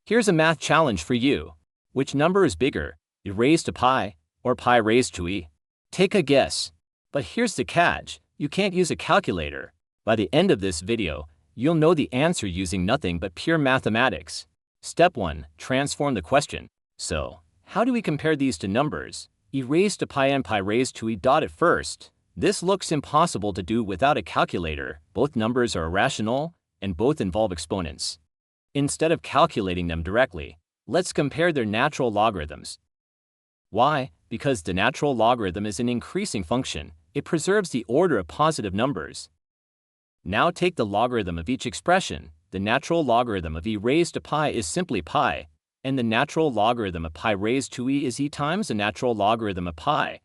Here's a math challenge for you. Which number is bigger, e raised to pi or pi raised to e? Take a guess. But here's the catch, you can't use a calculator. By the end of this video, you'll know the answer using nothing but pure mathematics. Step 1. Transform the question. So, how do we compare these two numbers, e raised to pi and pi raised to e? At first, this looks impossible to do without a calculator. Both numbers are irrational, and both involve exponents. Instead of calculating them directly, let's compare their natural logarithms. Why? Because the natural logarithm is an increasing function. It preserves the order of positive numbers. Now take the logarithm of each expression. The natural logarithm of e raised to pi is simply pi, and the natural logarithm of pi raised to e is e times the natural logarithm of pi.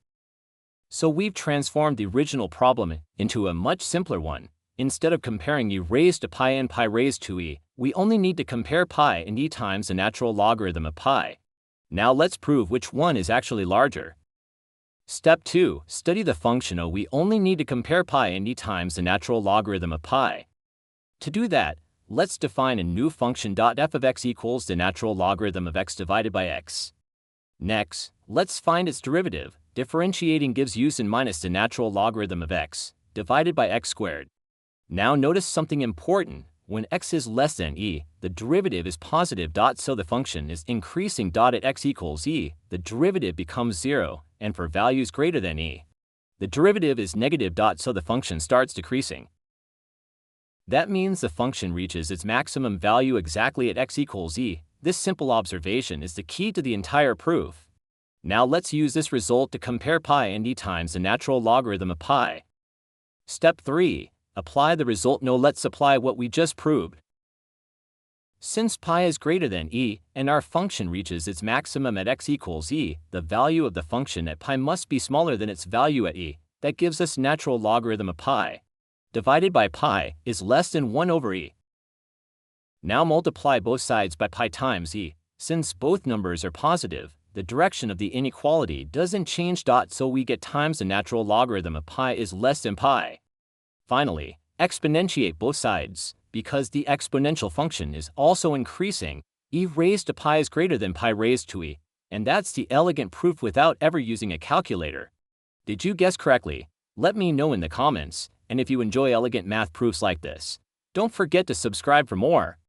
So we've transformed the original problem into a much simpler one. Instead of comparing e raised to pi and pi raised to e, we only need to compare pi and e times the natural logarithm of pi. Now let's prove which one is actually larger. Step 2. Study the function o. We only need to compare pi and e times the natural logarithm of pi. To do that, let's define a new function. F of x equals the natural logarithm of x divided by x. Next, let's find its derivative. Differentiating gives us minus the natural logarithm of x divided by x squared. Now notice something important. When x is less than e, the derivative is positive. So the function is increasing. At x equals e, the derivative becomes 0, and for values greater than e, the derivative is negative. So the function starts decreasing. That means the function reaches its maximum value exactly at x equals e. This simple observation is the key to the entire proof. Now let's use this result to compare pi and e times the natural logarithm of pi. Step 3. Apply the result. Now let's apply what we just proved. Since pi is greater than e, and our function reaches its maximum at x equals e, the value of the function at pi must be smaller than its value at e. That gives us natural logarithm of pi divided by pi is less than 1 over e. Now multiply both sides by pi times e. Since both numbers are positive, the direction of the inequality doesn't change. So we get times the natural logarithm of pi is less than pi. Finally, exponentiate both sides. Because the exponential function is also increasing, e raised to pi is greater than pi raised to e, and that's the elegant proof without ever using a calculator. Did you guess correctly? Let me know in the comments, and if you enjoy elegant math proofs like this, don't forget to subscribe for more.